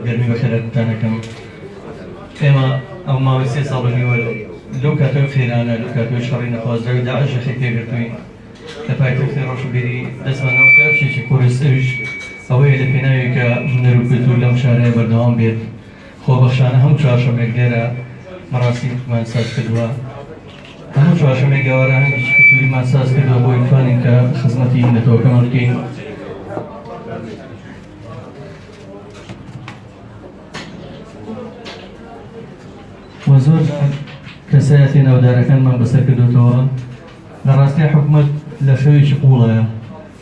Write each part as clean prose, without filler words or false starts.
گەرمی بەخێرەتتانەکەم ئێمە ئەو ماوەی 3 ساڵی وەرە لەو کاتەوە فێرانە لەو کاتەوەی شەڕی نەخوازراوی داعش خێ پێگرتوین لە پایتەختی ڕۆژبیری دەستمانەوە کارشێکی کوردستانیش ئەوەیە لە پێناوی کە هونەر و کولتور لەم شارەیە بەردەوام بێت خۆبەخشانە هەموو چوارشەمێک لێرە مەراسیممان ساز کردووە هەموو چوارشەمێک گەوارە هەنگێکی کولتوریمان ساز کردووە بۆی بتوانین کە خزمەتی نەتەوەکەمان بکەین و زۆر کەسایەتی ناودارەکانمان بەسەر کردوتەوە لە ڕاستی حکومەت لە شەوێکی قوڵەیە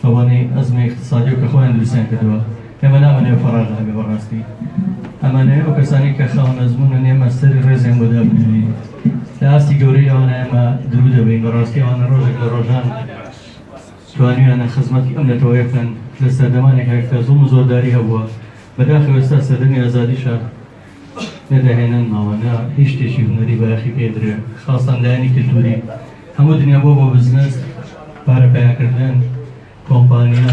ئەوانەی ئەزمە اقتصادی و کە خۆیان دروستیان کردووە ئێمە نامەنێ فەڕاغ هەبێ بەڕاستی ئەمانەیە ئەو کەسانی کە خاوەن ئەزموونن ئێمە سەری ڕێزیان بۆ دابنێنین لە ئاستی گەورەی ئەوانە ئێمە درود دەبین بەڕاستی ئەوانە ڕۆژێک لە ڕۆژان توانیویانە خزمەتی ئەم نەتەوەیە بکەن لە سەردەمانێکە کە زوڵم و زۆرداری هەبووە بەداخەوە ئێستا سەردەمی ئازادیشە نەداهێنن ماوەنا هیچ شتێکی هونەری بەیاخی پێدرێ خاستان لایەنی کلتوری هەموو دنیا بۆ بزنس پارە پیاکردن کۆمپانیا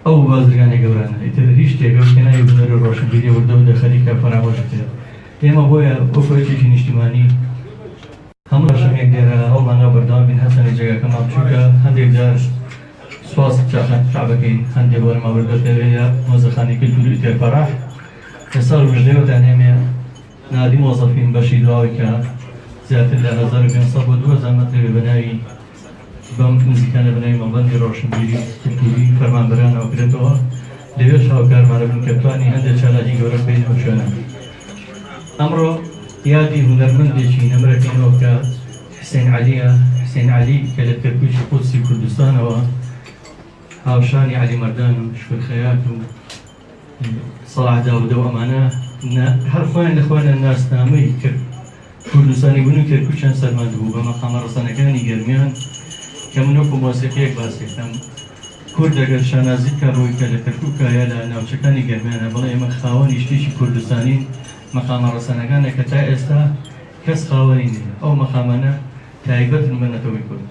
ئەو بازرگانی گەورانە ئیتر هیچ شتێکە پێناوی هونەر و ڕۆشنبیری وردە و دەخەریکە فەرامۆش بکرێت ئێمە بۆیە بۆ کۆچێکی نیشتیمانی هەموو ڕەشەمێک لێرە هەوڵمانەوە بەردەوام بین هەستانی جێگاکەمان بچووکە هەندێک جار سوپاس شعبەکەین هەندێک بۆ ئەمە وەردەکەوێتە مۆزەخانی کلتوری ئیتر فەراح لەساڵ ژدەیەوەدا نێمێ نادی مۆزەفین بەشی دواوی کە زیاتر لە 1500 بۆ 2000 مەتر بەناوی بەم نزیکانە بەناوی مەڵبەندی ڕۆشنبیری کلتوری فەرمانبەرانەوە کرێتەوە لەوێ شاوکارمانە بن کە بتوانین هەندێک چالاکی گەورە بکەین ئەو شوێنە ئەمڕۆ یادی هونەرمەندێکی نەمرەکەینەوە کە حسێن عەلیە حسێن عەلی کە لە کەرکووکی قودسی کوردستانەوە هاوشانی عەلی مەردان و شکر خەیات و صلاح داودە و ئەمانە هەر خۆیان لە خۆیان ناسنامەی کرد کوردستانی بوون و کەرکووکیان سەرمەند بوو بە مەقامە ڕەسەنەکانی گەرمیان کە من وەکو مۆسیقیەک باس کردم کورد ئەگەر شانازی بکە ڕۆی کە لە کەرکووکە یا لە ناوچەکانی گەرمیانە بەڵێ ئێمە خاوەنی شتێکی کوردستانی مەقامە ڕەسەنەکانە کە تا ئێستا کەس خاوەنی نییە ئەو مەقامانە تایبەتن بە نەتەوەی کورد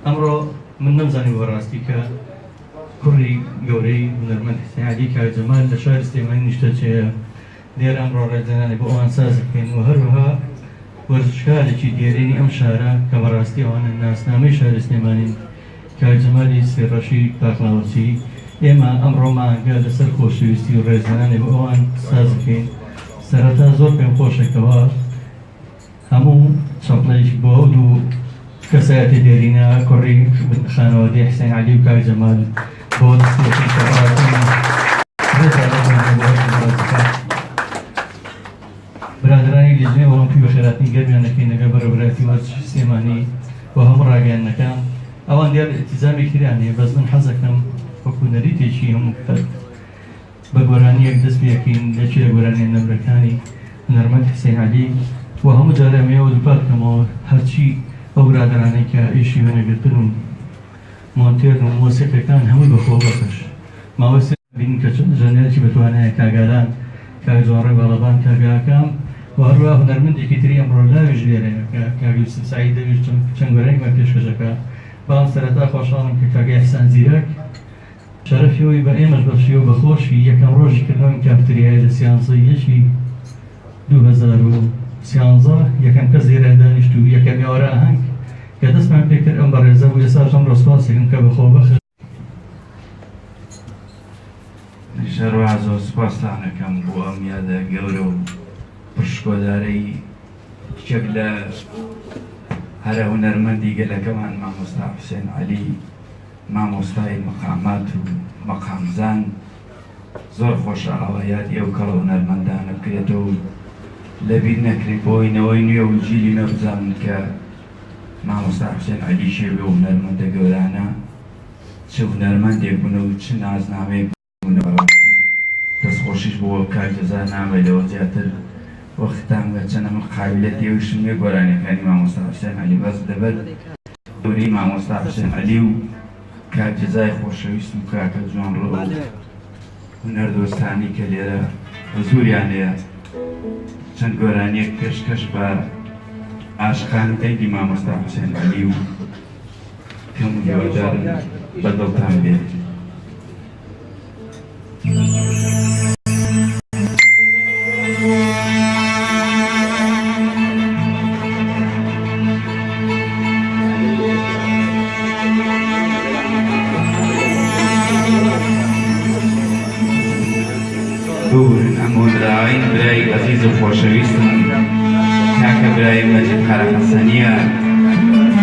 ئەمڕۆ من نەمزانی بەڕاستی کە کوڕی گەورەی هونەرمەند حسێن عەلی کاکجەمال لە شاری سلێمانی نیشتەجێیە لێرە ئەمڕۆ ڕێزلێنانی بۆ ئەوان ساز بکەین و هەروەها وەرزشکارێکی دیێرینی ئەم شارە کە بەڕاستی ئەوانە ناسنامەی شاری سلێمانین کاکجەمالی سێڕەشی پاقلاوچی ئێمە ئەمڕۆمانگە لەسەر خۆشەویستی و ڕێزلێنانی بۆ ئەوان ساز بکەین سەرەتا زۆر پێم خۆشێکەوە هەموو چەپڵەیەک بۆ ئەو دوو کەسایەتی دێرینە کوڕی خانەوادەی حسێن عەلی و کاکجەمال بۆ دەستێکی برادرانی لێژنێ ئۆلۆمپی بەخێراتنی گەرمیان دەکەین لەگەڵ بەرەبەراتی وەرزشی سلێمانی بۆ هەموو ڕاگەیاندنەکان ئەوان دیار ئیلتیزامی کریانێ بەس من حەز دەکەم وەکو نەریتێکی هەموو بە گۆرانیەک دەست پێکەین لەچی لە گۆرانیە نەمرەکانی هونەرمەند حسێن عەلی و هەموو جارە ئەمەوە دووپات بکەمەوە هەرچی ئەو برادرانەی کە ئیشی وێنەگرتن و مۆنتێر و مۆسیقیەکان هەمووی بەخۆ بەخش ماوەی بینین کە ژەنێرێکی بەتوانایە کاگالان کاگجۆڕێ باڵەبان کاگاکام و هەروە هونەرمەندێکی تری ئەمڕۆ لاویش لێرەیە کە کاگ یوسف سعید دەویست چەند گۆرانیمان پێشکەشەکە بەڵام سەرەتا خۆشحاڵم کە کاگای ئیحسان زیرەک شەرەفیەوەی بە ئێمەش بەخشیەوە بەخۆشی یەکەم ڕۆژی کردنەوەی کافتریایە لە سیانسەی 2013 یەکەم کەس لێرە دانیشت و یەکەم ئێوارە ئاهەنگ کە دەستمان پێ کرد ئەم بەڕێزە بوو ئێستاش ئەمڕۆ سوپاسێکم کە بەخۆ بەخش شەڕوا زۆر سوپاسدانەکەم بۆ ئەم یادە گەورە و پشکۆدارەی کێک لە هەرە هونەرمەندی گەلەکەمان مامۆستا حوسێن عەلی مامۆستای مەقامات و مەقامزان زۆر خۆشە ئاوایاتی ئەو کەڵە هونەرمەندانە بکرێتەوە و لەبیر نەکرێت بۆینەوەی نوێ و جیلی نەبزانن کە مامۆستا حوسێن عەلی شێوێ و هونەرمەندە گەورانە چ هونەرمەندێک بوون و چ نازنامەیەک دەستخۆشیش بۆ کارجەزا نامێتەوە زیاتر وەختان بە چەندە من قابلەتی ئەوشم وێ گۆرانەکانی مامۆستا حوسێن عەلی بەس دەبێت گەورەی مامۆستا حوسێن عەلی و کارجەزای خۆشەویست و کاکە جوانڕۆ و هونەردۆستانی کە لێرە حزوریان هەیە چەند گۆرانیەک پێشکەش بە عاشقانی دەنگی مامۆستا حوسێن عەلی و پێم هیوادارم بەدڵتان بێت. ببورن ئەم هۆنراوەی برای عەزیز و خۆشەویستم کاکە برای مەجید قەرەحەسەنیە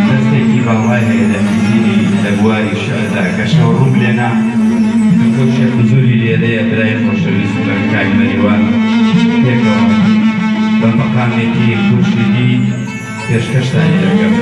دەستێکی باڵای هەیە لە میزینی لە بواری شەعردا کە شەو ڕوو بلێنا کۆشێک زۆری لێدەیە برای خۆشەویست بە کاک مەریوان پێکەوە بە مەقامێکی خورشیدی پێشکەشتانی دەکەم.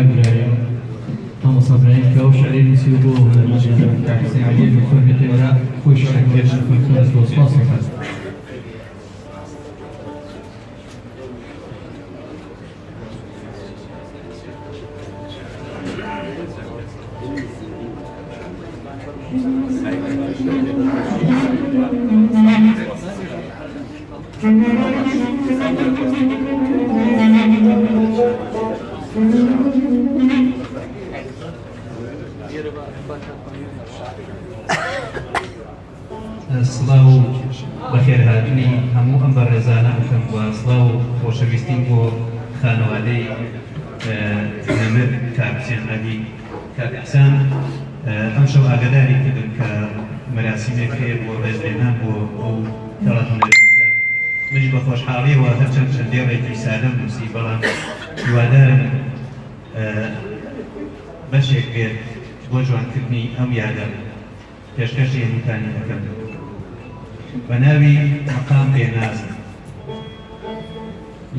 كابرايا هم صبرين كاو شعري نسيبو كحسين علي دكتور بتيرا خوش شكل دكتور وصفاص سڵاو بەخێرهاتنی هەموو ئەم بەڕێزانە بکەم و سڵاو خۆشەویستیم بۆ خانەوادەی نەمر کاکسیان ئەبی کاکسان ئەم شەو ئاگاداری کردن کە مەراسیمێک هەیە بۆ ڕێزلێنان بۆ ئەو تەڵەتۆنەرمەندە منیش بە خۆشحاڵیەوە هەرچەند چەندێڕێکی سادەم نووسی بەڵام هیوادارم بەشێک بێت بۆ جوانکردنی ئەم یادە پێشکەشی هەمووتانی دەکەم بە ناوی مەقام بێنازم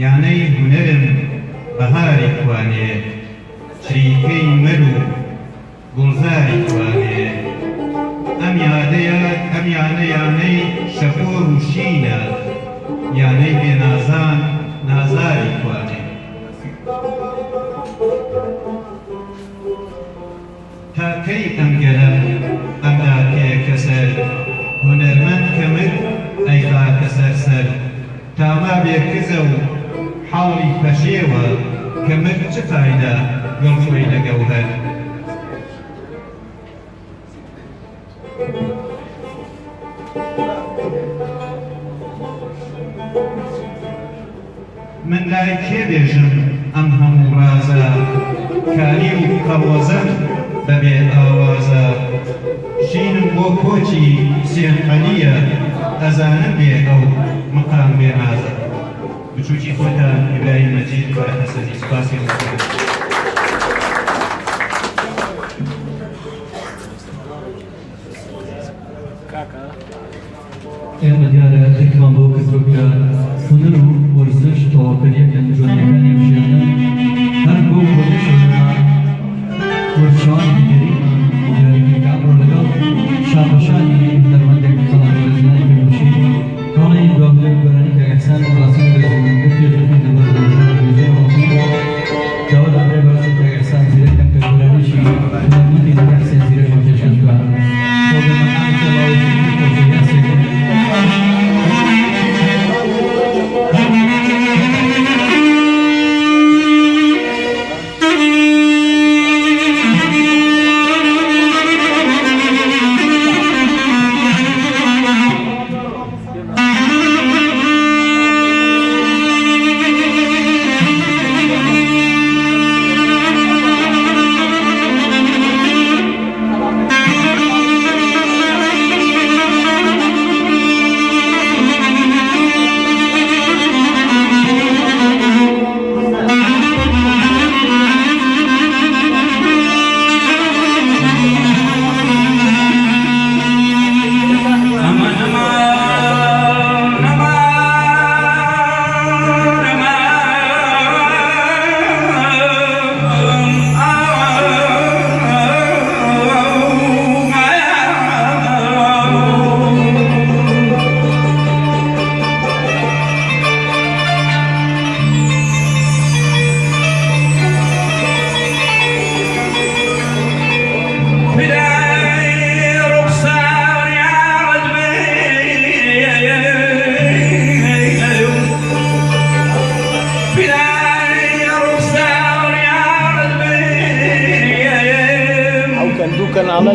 یانەی هونەرم بەهاری کوانێ چریکەی مەر و گوڵزاری کوانێ ئەم یانەی شەپۆر و شینە یانەی بێنازان نازاری کوانێ تاکەی ئەمگەرە ئەملاکەیە کەسەر هونەرمەند کەمر ئەیغا کەسەر سەر تاما بێکزە و حاڵی پەشێوە کەمر چ فایدە گەڵخۆی لەگەوهەر من لای کێ بێژم ئەم هەموو ڕازە کاری و قەوەزەم بەبێ ئاوازە شینم بۆ کۆچی سێنقەلیە ئەزانم بێ ئەو مەقام بێنازە بچووکی خۆتان ئیبراهیم مەجید بە حەسەنی سوپاسی ئێمە دیارە دەکمان بۆ کردوکە هونەر و وەرزش تەواکەریەکەن جوانەکانی ژیانە هەر بۆ خۆشەوە وەرچوانی دیگەریمان دیارەکەکان ڕۆ لەگەڵ شابەشانی هونەرمەندێکی تەڵان وەرزنانی گەلوشی کاڵی دوابلێک بەرانی کە ئەحسان ڕاستی وەرزنەکە پێشەکەی لەبەر وەرزنەکە داوا دەبێ بەرزی کە ئەحسان زیرەکەم کە گۆرانیشی هونەرمەندی لەگە حسێن زیرەکەم پێشەن دوان وەگەمەکان تەواوەتی خۆشەویستێکە كان على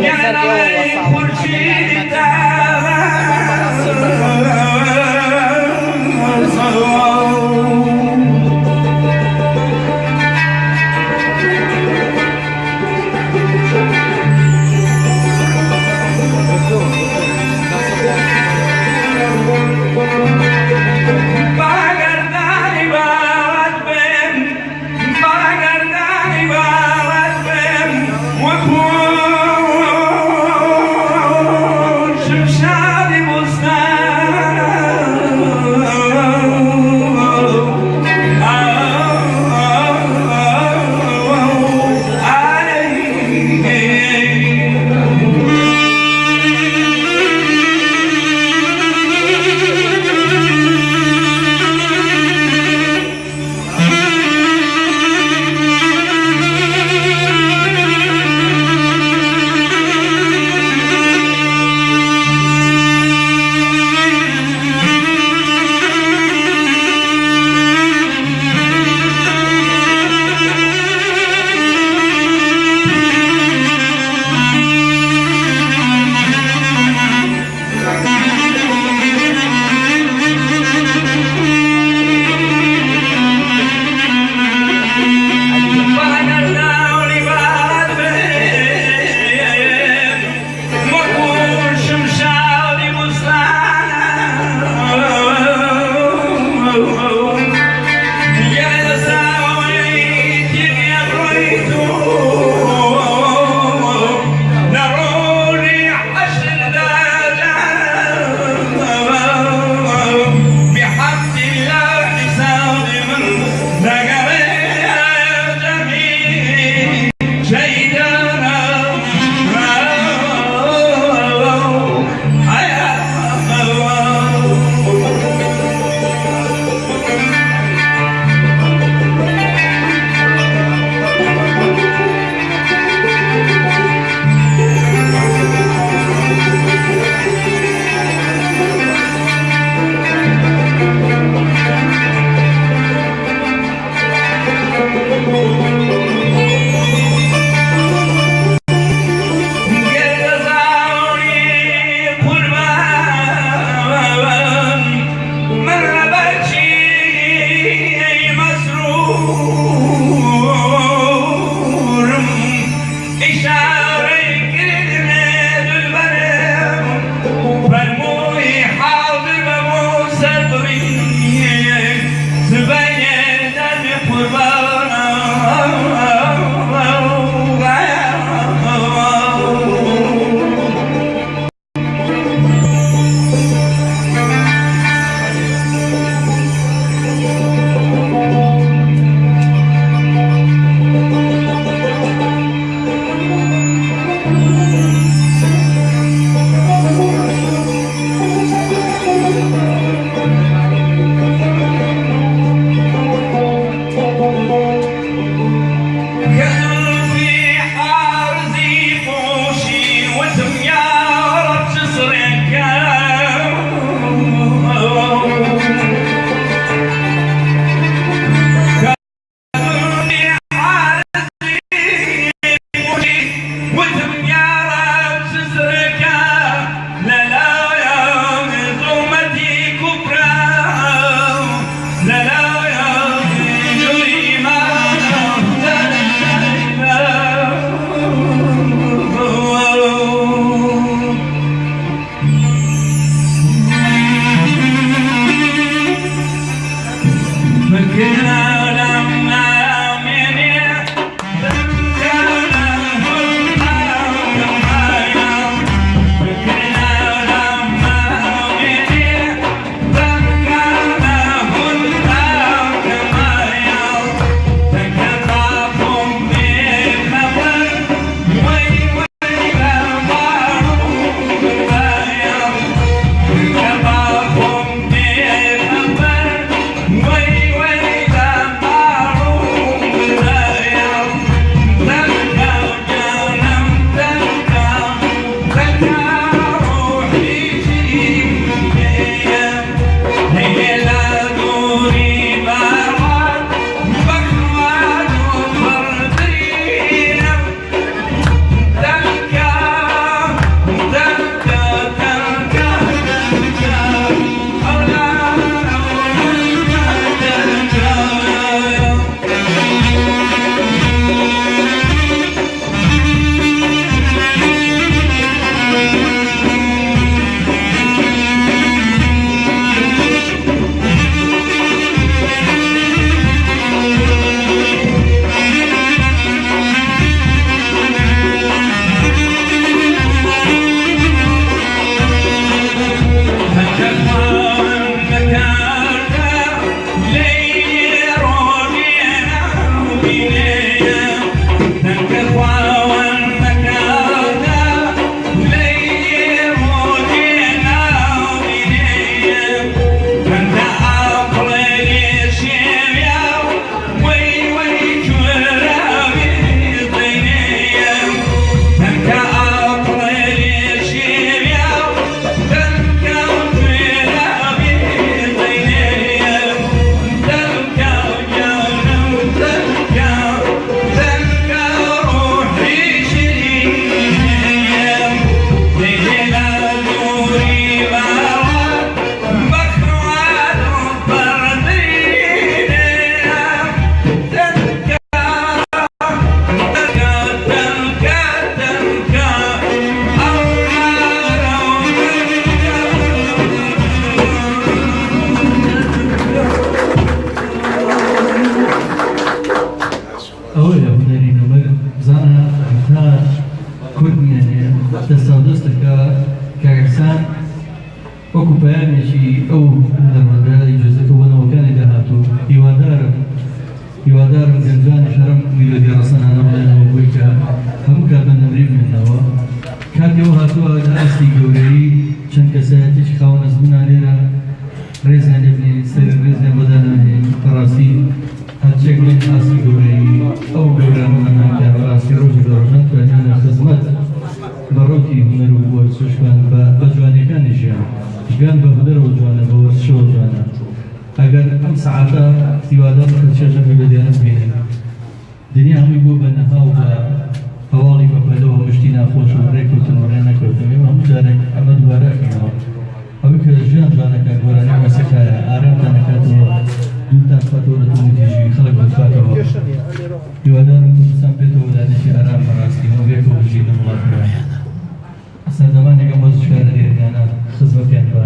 زمانی که مازش کرده دیگر نه خدمت کن با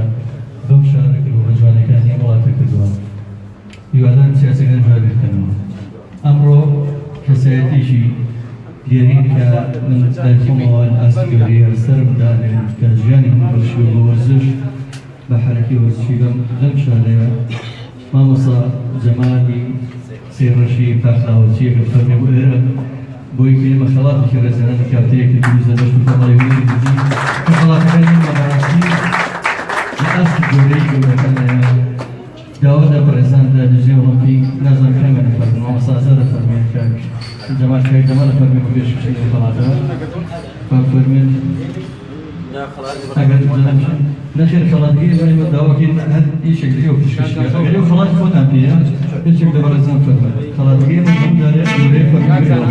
دوم شهر که رو جوانی کنیم و کەسایەتیشی دیێرین کە من لای خۆمەوە ئاستی هەرسەر بدانێن کە ژیانی من بەشی بە وەرزش بە حرەکی وەرزشی لەم شارەیە مامۆستا جەمالی سێڕەشی پاخاوەچیەکە فەرمێ بۆ ئێرە بۆی پێمە خەڵاتێکی ڕێزانانی کافتەیەکی دروست دەبەش و تەمەڵی وێری دیدی کە خەڵاتەکانی بەڕاستی لە ئاستی گەورەی گەورەکانەیە داوا لە بەڕێزاندا لەژێ ئۆڵۆمپیک نازانم کەمە دەفەرمێ مامۆستا ئازاد دەفەرمێن کە جەمال کاری دەما دەفەرمێ بە پێشکەشی لە خەڵاتەوە فەرمێن ئەگەر نەخێر خەڵاتگەی بەێمە داواکەین هەر هیچێک لەێو پێشکەشیە ئەگەر ئێو خەڵاتی خۆتان پێیە هیچێک لە بەڕێزان فەرمێن خەڵاتگەی من هەمدارێ گەورەی فەرمێنەوە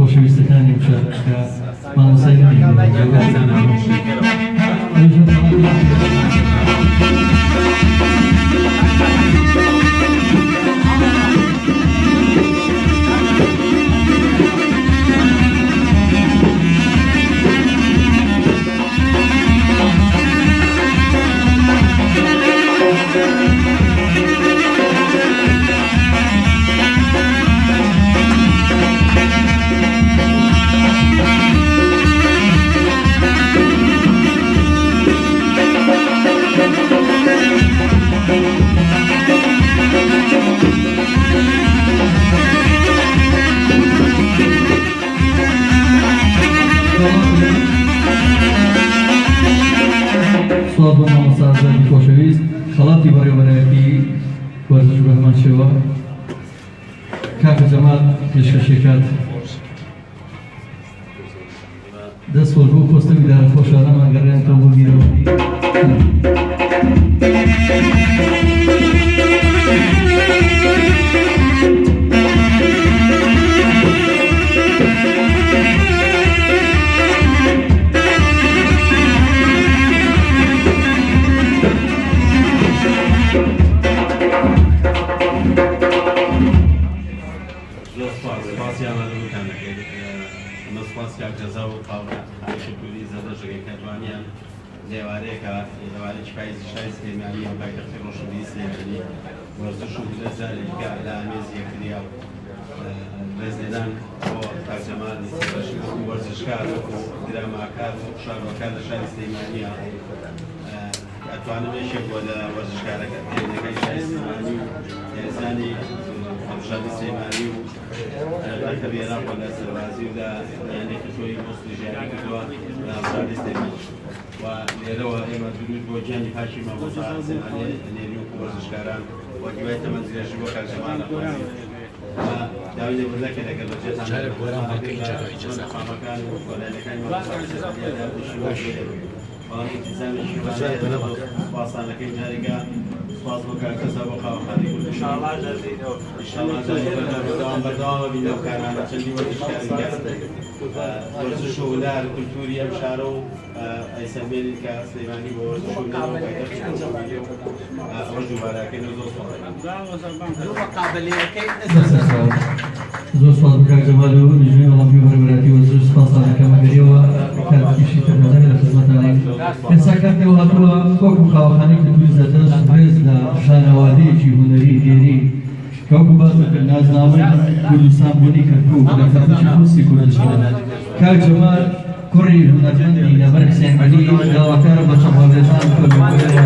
خۆشەویستەکانی بچە کە مامۆستای سوال بۆ مامۆستا ئازادی خۆشەویست خەڵاتی بەڕێوەبەرایەتی وەرزش بە هەمان شێوە کاکە جەمال پێشکەشیەکات دەست خۆش بۆ پۆستە میدارە خۆشانەمان گەڕێنێتەوە بۆ بیرەوەی لێوارەیەکە لەوارێکی پاییزی شای سلێمانی و پایتەختی ڕۆژهەڵاتی سلێمانی وەرزش و لە جارێکە لە ئامێزی یەکتریا ڕێزلێدان بۆ کاک جەمال وەرزشکار و دراماکار و شارۆکار لە شاری سلێمانیە ئەتوانم یەکێک بۆ لە وەرزشکارەکەی شاری سلێمانی و هێزانی خۆشحاڵی سلێمانی و کە بێرا بۆ لە سەربازی و لە یانێکی تۆی مۆستی ژیانی کردووە لە ئەمڕادی سلێمانی و لێرەوە ئێمە درود بۆ گیانی پاشی مامۆستا سلێمانی نێری و وەرزشکاران و گوای تەمەنزلێژی بۆ کاک جەمال ئەخوازی داوای لێبوردەکە لەگەڵ بەجێتان قامەکان و کۆلانەکانی مامۆستا سلێمانی بەڵام ئیتیزامێکی سوپاسانەکەی جارێکە سوپاس بۆ کاکەسا بۆ قاوەخانەی کورد ئینشاڵڵا بەردەوام ببینە و کارانە چەندی وەرزشکاری وەرزش و هونەر کولتوری ئەم شارە و ئەیسەمێنین کە سلێمانی بۆ وەرزش و هونەر و پایتەختی ئەوە دووبارەکەینەوە زۆر زۆر سپاس بۆ کاک جەمال و لیژنەی ئۆڵۆمپی بەڕێوەبەرایەتی وەرزش سپاسانەکەم ئەگەریەوە کاتێکیشی تەنانەوە لە خزمەتانە ئێستا کاتێکەوە هاتووە وەکو قاوەخانەی کردووی زەدەست ڕێز لە خانەوادەیەکی هونەری دێری کەوەکو باسەکرد نازناوەی کوردستان بوونی کردبوو لە کەپەشی خۆسی کوردستان کاک جەمال کوڕی هونەرمەندی لەبەر حسێن عەلی داواکارە بە چەمەڵێزان فەرمانبەرە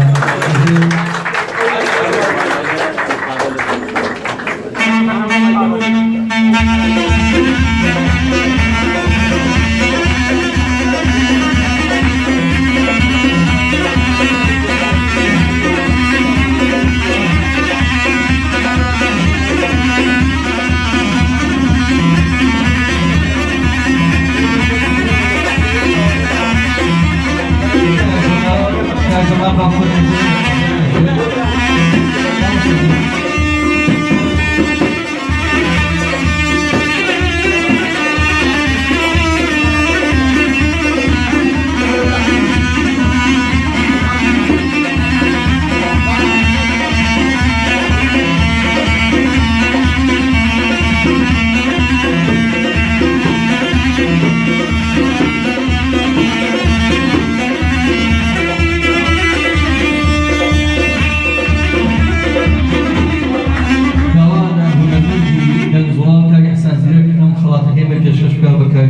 كاجمال باخذ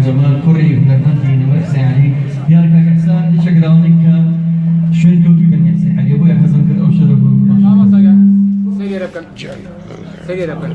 جمال كوري هنرمندي نمرس يعني يارك إحسان إيش أقرأونك شن توتي بني إحسان يعني أبوي حسن كده أو شرب ما صار سيري ركن سيري ركن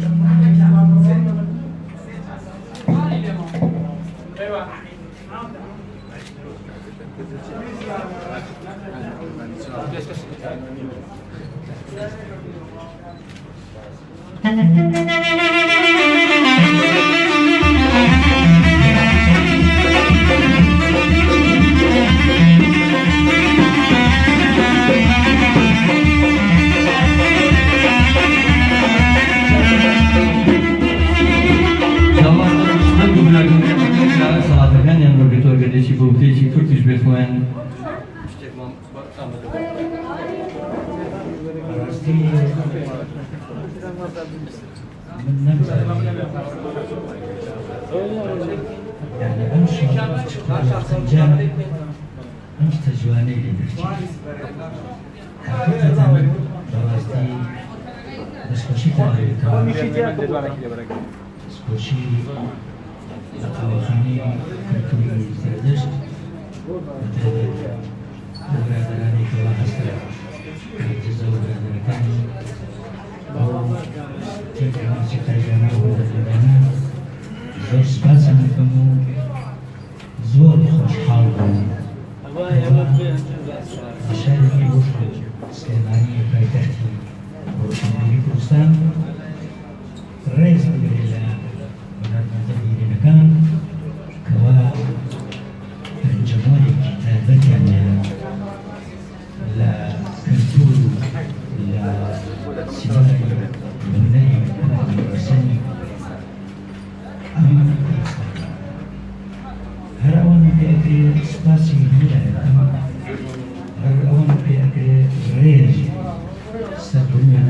بخوان يعني أمشي خنجان أمشي تجواني لدرتي حقيقة براستي بسكوشي بسكوشي لقاوخاني كرتوني زردشت برادراني كوا هستا جزا برادركاني أو تلك الموسيقى جانا وبدلنا زور سپاسم دەکەم و زۆر خۆشحاڵ بووم لە شارێکی وشک سلێمانی پایتەختی ڕۆشنبیری کوردستان ڕێز بگرێت لە هونەرمەندە بیرینەکان کەوا ئەنجەمەیەکی تایبەتیان لە کەلتور و لە سینەمای هونەری کوردستانی هر آن پیاده سپاسی می‌دهد، هر آن پیاده ریز سبزیان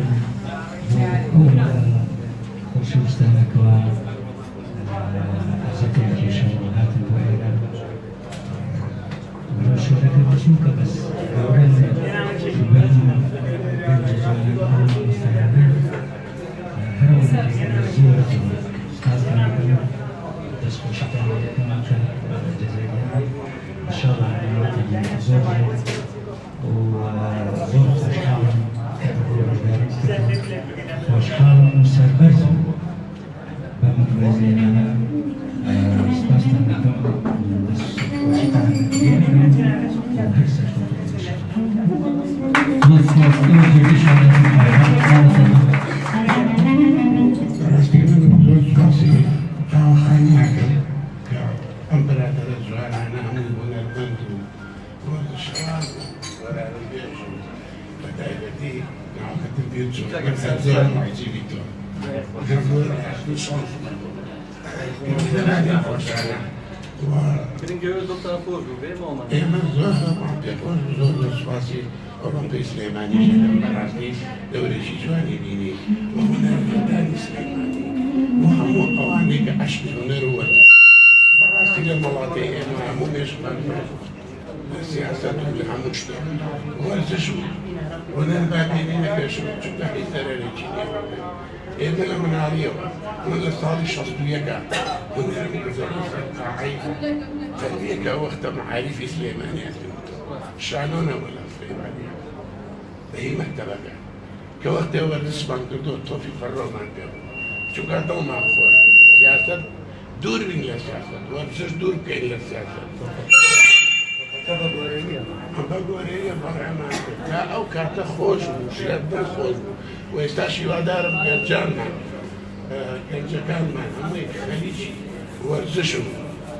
و اون خصوصاً که از تلویزیون هاتن وایرا و شرکت بسیار بس دوران جوان بالجزایر مستعد هر آن پیاده زیاد إن شاء الله نعطي زور وزور خوشحال مسربرز بمجرزين أنا استاسنا نكون أوروبي سليماني جدا براسي دوري شيشواني بيني وهنا المداني سليماني وهم قوانيك عشق ونروة براسي للمواطن مو بيشمل السياسات اللي عم تشتغل ورزشوا ونربابيني نكشوا شو تحت ثراري إذا لما نعريه من الصالح شخصية ونرمي زوجة عايز تربية وقت معارف سليمانية شعنونا ولا سليمانية هي مكتبك كوقت أول نسبان كردو توفي فرمان بيو شو قدام مع فور سياسة دور بين السياسة ورزش دور كين السياسة بقولي برعمان لا أو كاتا خوش وشلبنا خوش ويستاشي ودار بجامع كان معنا أمي خليجي ورزشهم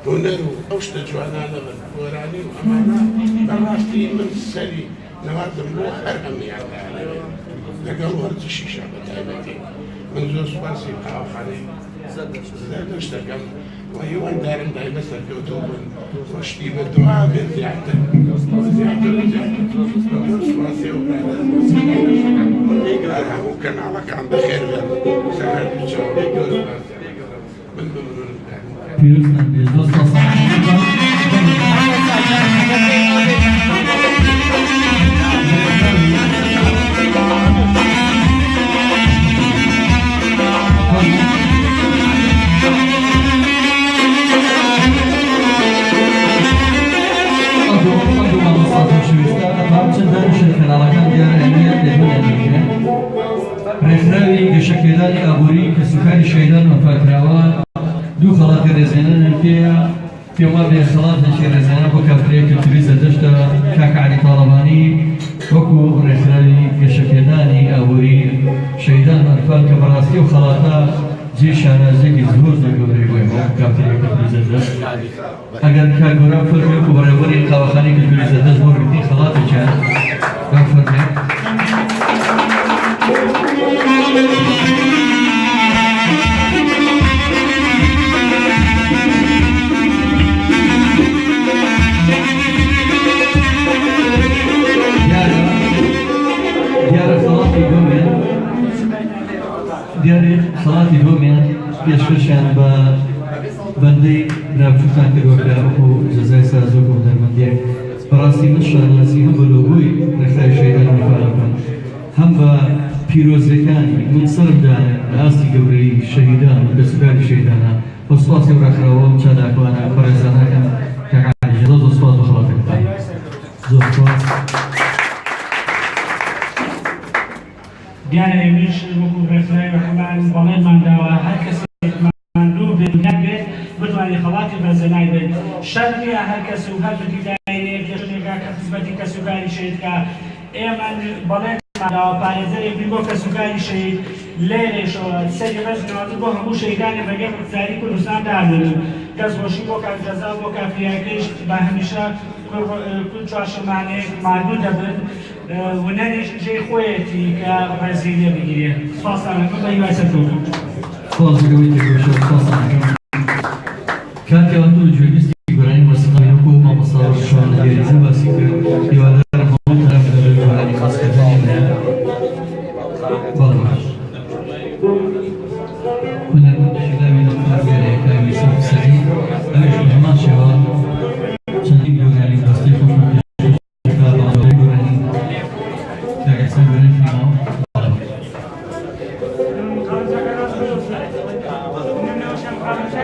هنرو أوش تجوانا لبن وراني وأمانا براستي من السري نوازم بۆ هەر ئەمیاندانەوێت لەگەڵ وەرزشی شەبە تایبەتی من زۆر سوپاسی قاوەخانەی زەردەشت دەکەم و هیوادارم دایمە سەرکەوتوو بن وەشتی بە دوعا بێت زیاتر سوپاسی و هەموو کەناڵەکان بەخێر بێن سەر بچەوە پیرۆزتان بێ زۆر سپاس. ڕێکخراوی گەشەکێدانی ئابووری کە سوکاری شەیدان وەفاتکراوە دوو خەڵاتی ڕێزێنەرن پێما بێ خەڵاتێکی ڕێزێنە بۆ کافتەریای کەلتوری زەردەشتە کاکە عەلی تاڵەبانی وەکو ڕێکخراوی گەشەکێدانی ئابووری شەیدان ئەنفال کە بەڕاستی و خەڵاتە جێ شانازێکی زۆر گەورەی بۆی وەکو کافتەریای کەلتوری زەردەشت ئەگەر کارگۆران فەرمی وەکو بەڕێوەبەری قاوەخانەی کەلتوری زەردەشت بۆ گرتی خەڵاتێکیان با فەرمی دیارە خەڵاتی دۆمیان پێشکەشیان بە بەندەی راپچووتان کردووەکە وەکو جەزای سازۆک و دەرمەندیەک بەڕاستی من شاناسی هەم بە لۆگۆی ڕێکخراوی شەیدان ئەنفالەکەم هەم بە پیرۆزیەکانی من سەرمدایە لە ئاستی گەورەی شەهیدان و دەسوکاری شەیدانە بۆ سوپاسی و ڕێکخراوە و چاداکوانە بەڕێزانەکەم کاکە عەلی زۆر سوپاس بە خەڵاتەکەتان زۆر سوپاس. دیارە ئێمەش وەکو ڕێکخراوی ڕەحمان بەڵێنمان داوە هەر کەسێک ماندوو بێت نەبێت بتوانێت خەڵاتی ڕێزەنای بێت شەرت نییە هەر کەس و هەر بەدیدایەیە پێشێکا کە خزمەتی کەسوکاری شەیدکە ئێمە بەڵێنمان داوە پارێزەرێک بین بۆ کەسوکاری شەید لێرێشەوە سەری ڕێزنەوەتر بۆ هەموو شەیدانی ڕێگەی اقتصادی کوردستان دابنن دەستخۆشی بۆ کارجەزا بۆ کافریاکەیش بە هەمیشە کورد چوارشەمانەیەک ماندوو دەبن ونەنیش جێی خۆیەتی کە ڕێزی لێ بگیرێت سپاسانەکەم بە هیوای سەرکەوتوو سپاسگەوەی تێگەشە سپاسانەکەم کاتێوان دوو جوێبیستی گۆرانی مەسیحی وەکو مامۆستا شوانە لێرێزە باسی کرد هیوادارم هەموو تەرەف لەبەر گۆرانی خاستکردنیانە بەڵێ هونەرمەندشیلاوی دکتۆر گەرەیەکە یوسف سەعید ئەویش بە هەمان شێوە چەندین گۆرانی دەستەی خۆشمە Gracias.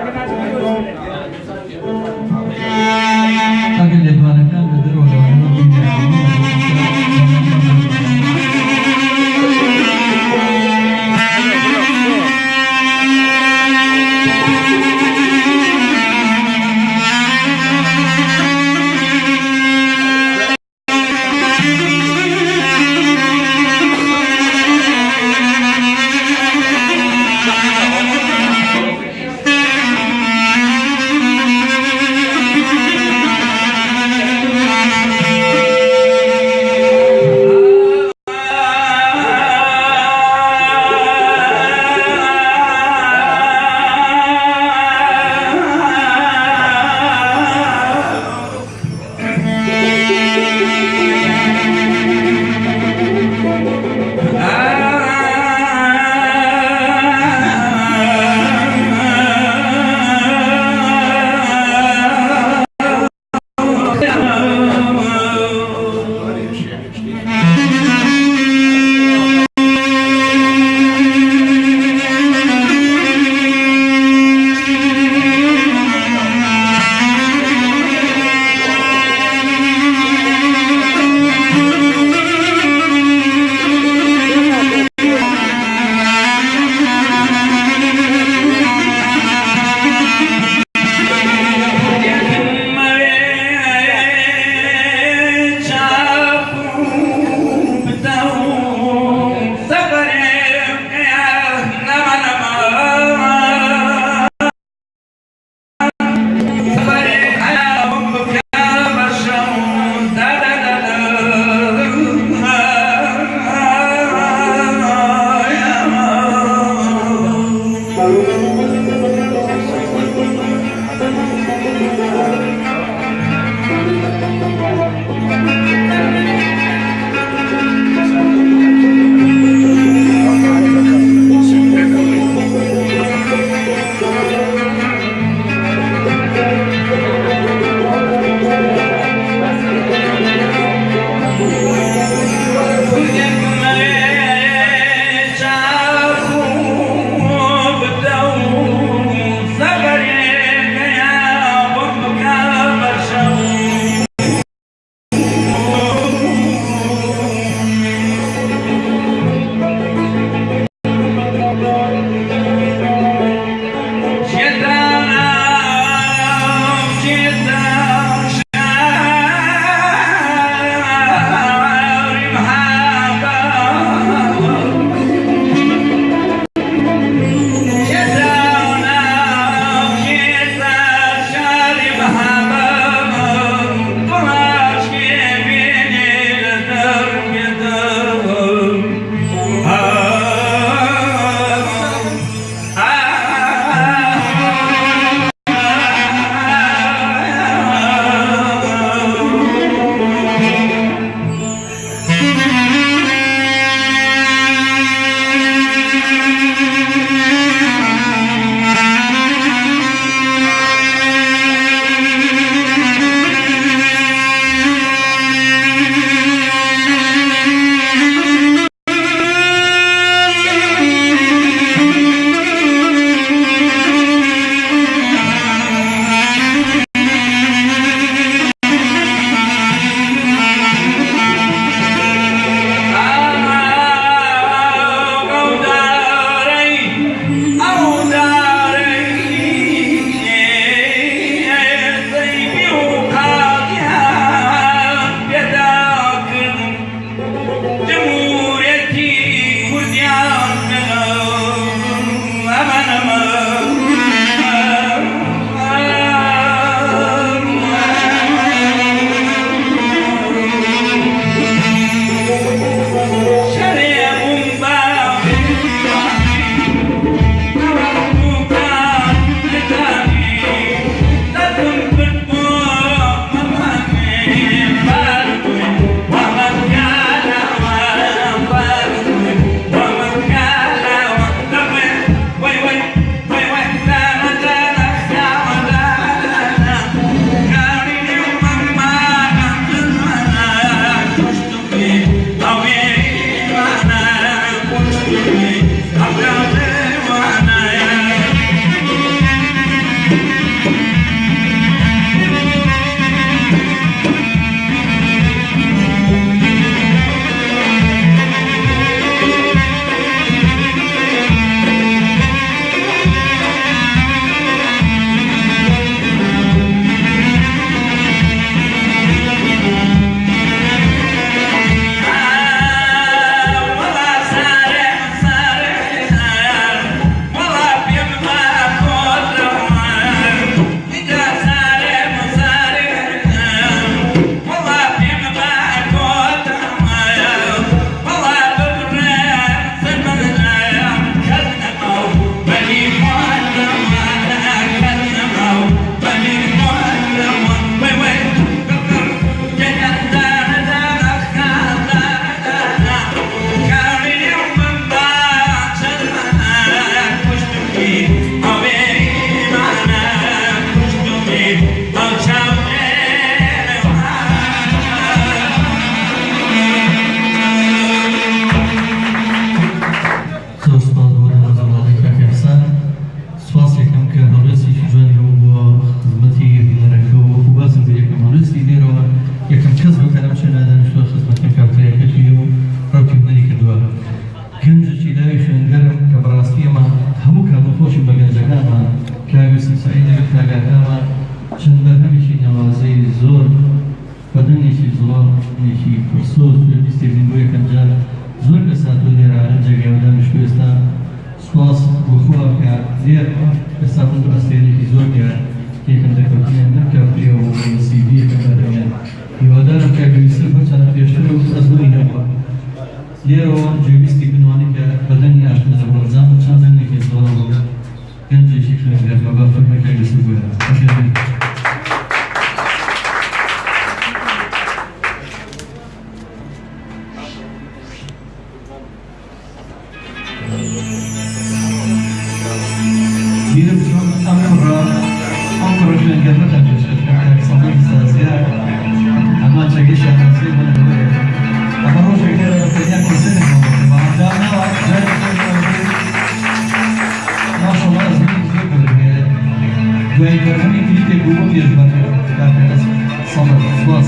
یوسف سعید کاگاکەوە چەند بەرهەمێکی نەوازەی زۆر بەدەنێکی زوڵاوێکی پرسۆز پێویستێکین بۆ یەکەم جار زۆر کەس هاتووە لێرە لەم جێگەیەوە دانیشتوو ئێستا سوپاس بۆخوا کە لێر ئێستا من ئەستێرێکی زۆر دیار یەکەم دەکەوتنیان نەکەوتریەوە بۆ نسیبی یەکەم بەرهەمیان هیوادارم کاگە یوسف هەرچەندە پێشتر و ئەزمووی نەبووە لێرەوە جێویستی بنوانی کە بەدەنی ئاشتنە بەڵزان و چەند دەنێکی زۆڵاو بوو گەنجێکی خوێنگەرمە بە فەرمە کاگە یوسف بووە بیرم چون ئەم خوێنگەرمەتان پێشکەشکە سەڵی سازیە ئەما چەکەی شەخصی من هەیە ئەمە ڕۆژێک لێرە پێنیا کۆسێنێکەوە بەڵامدانەوە جای ماشەڵڵا ئەزمین زۆر بەرهەیە دوای بەرهەمی کلیپێک بوو بۆ پێشبەرگە کاکەس سەڵەت سوپاس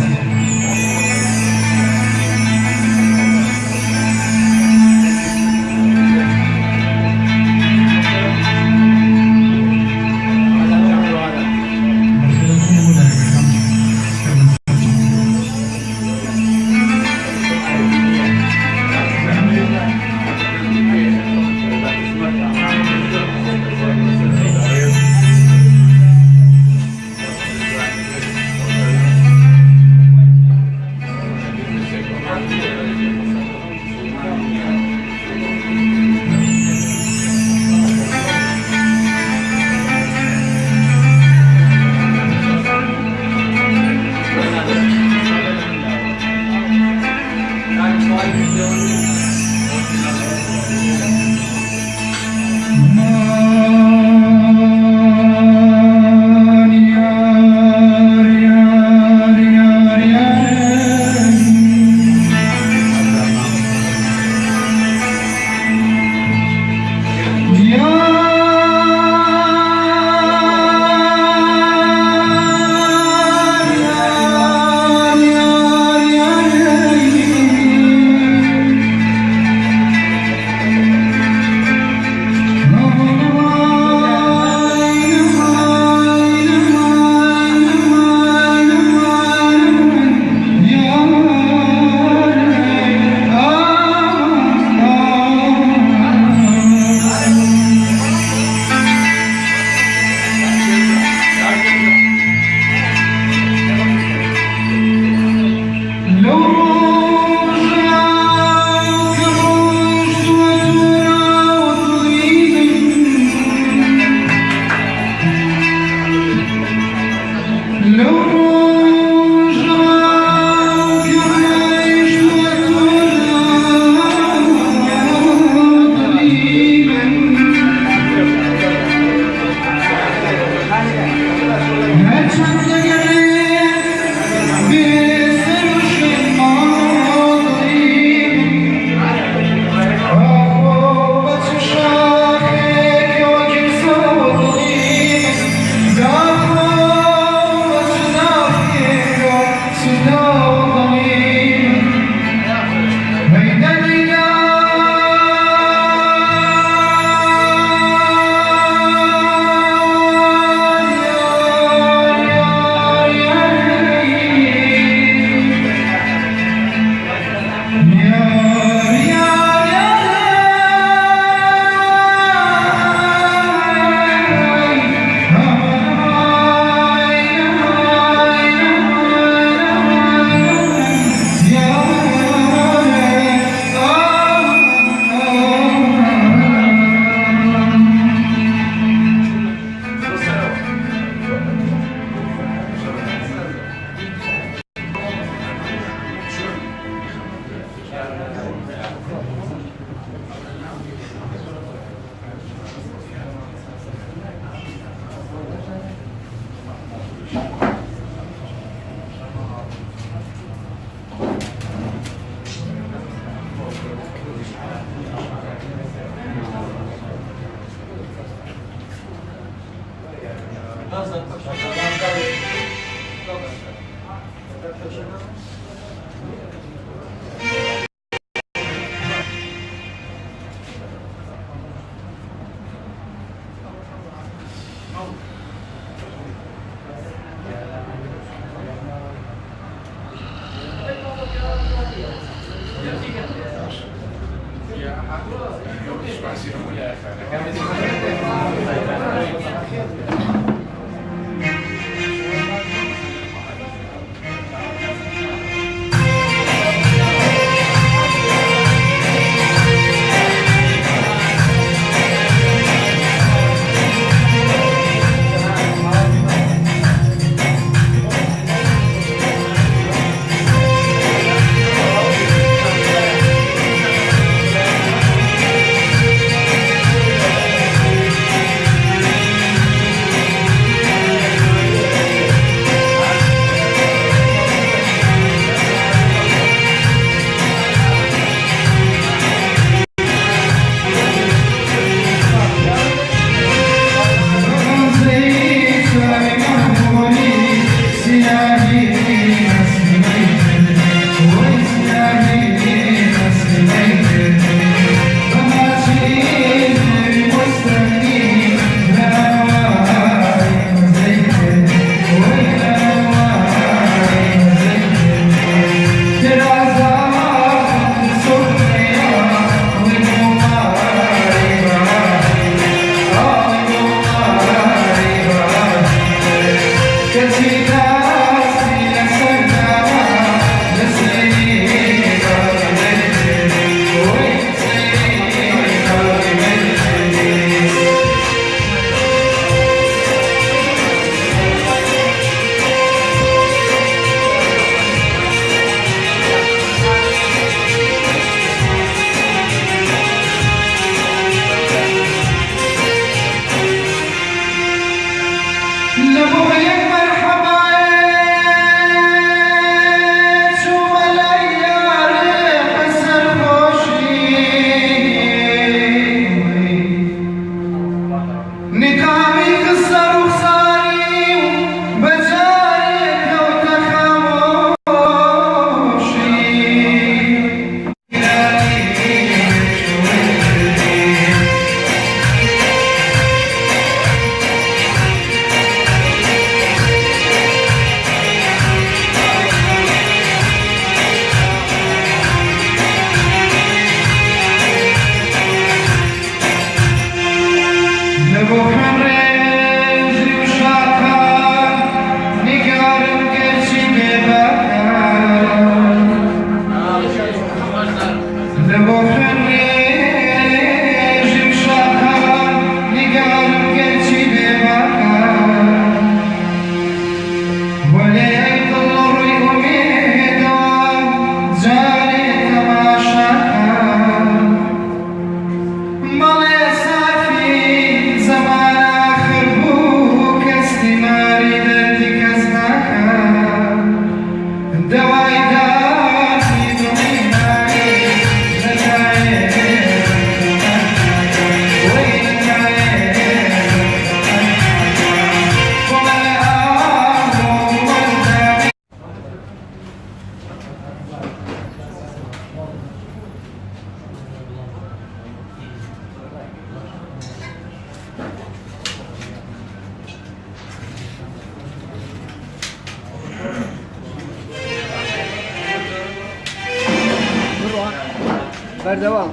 بردوام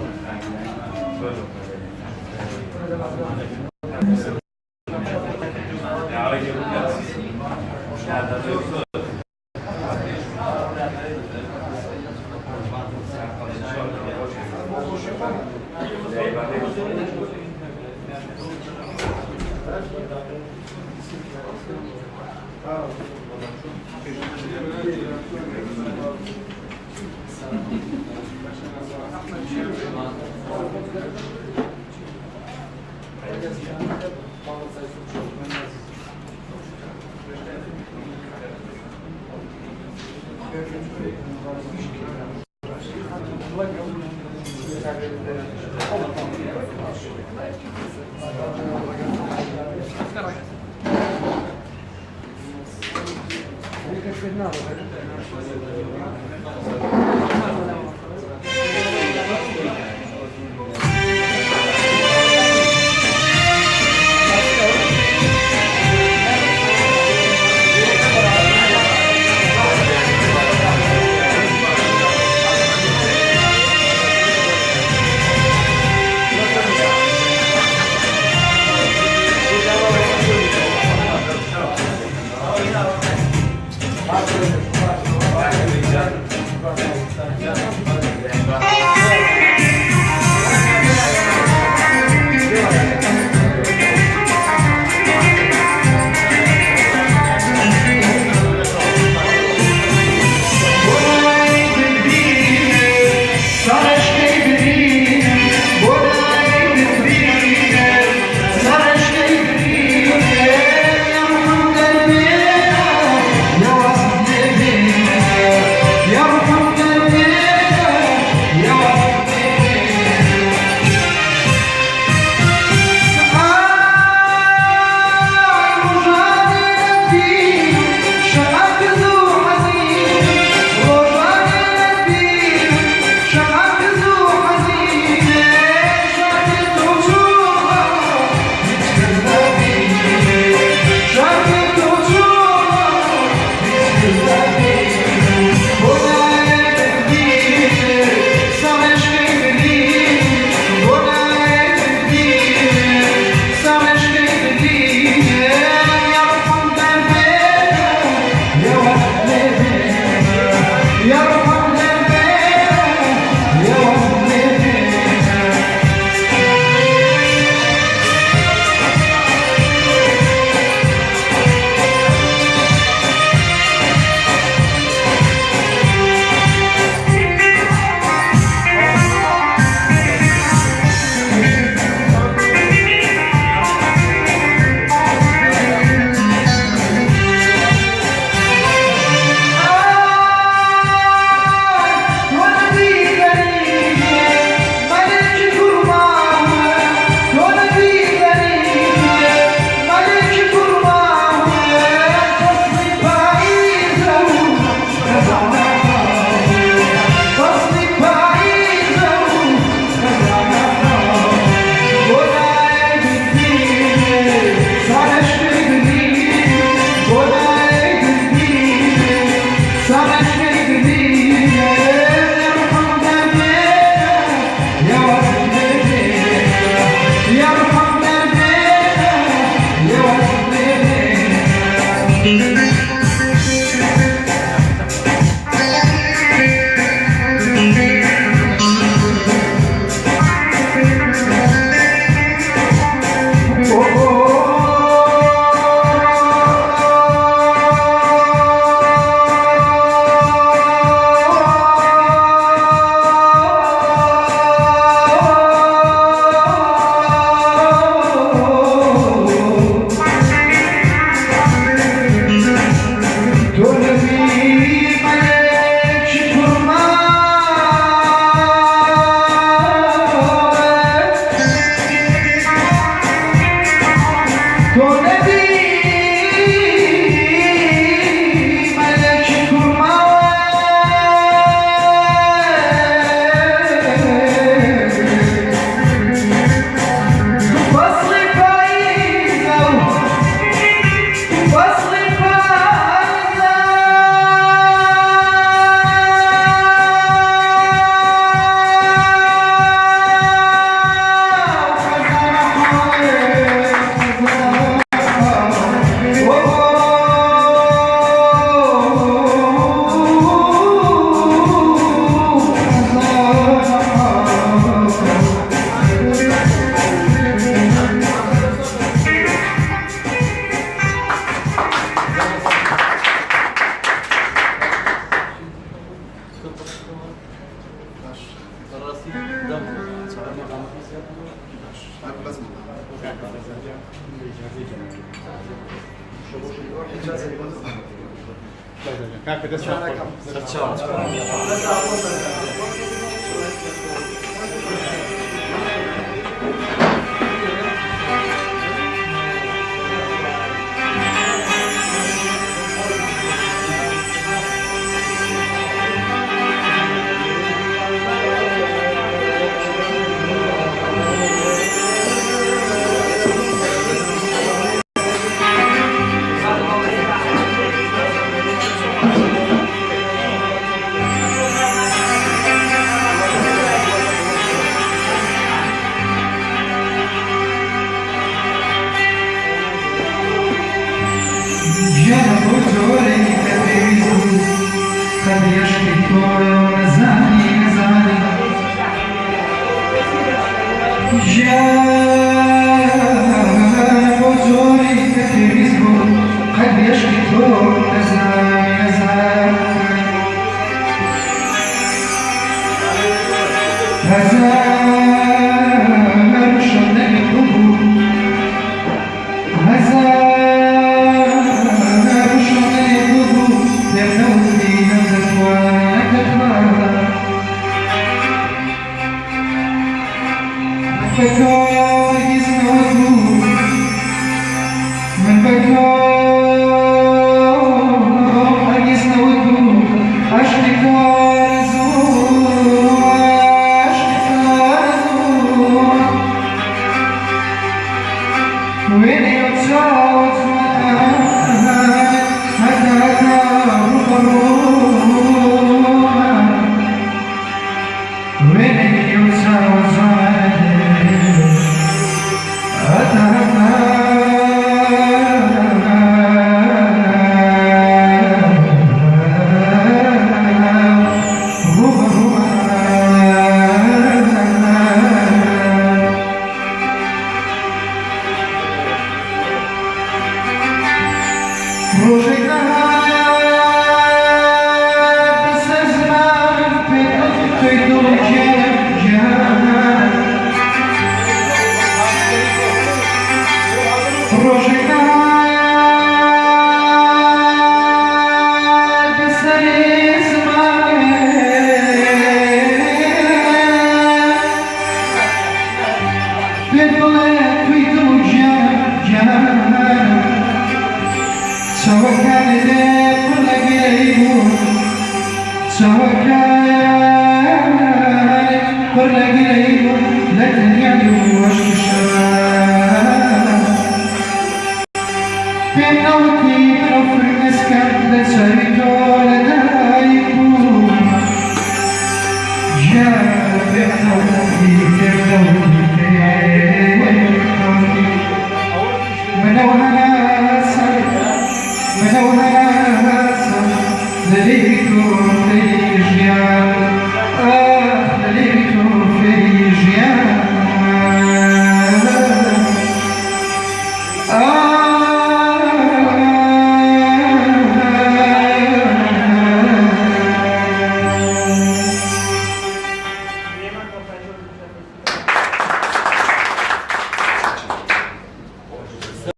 منو هناسا ذليكم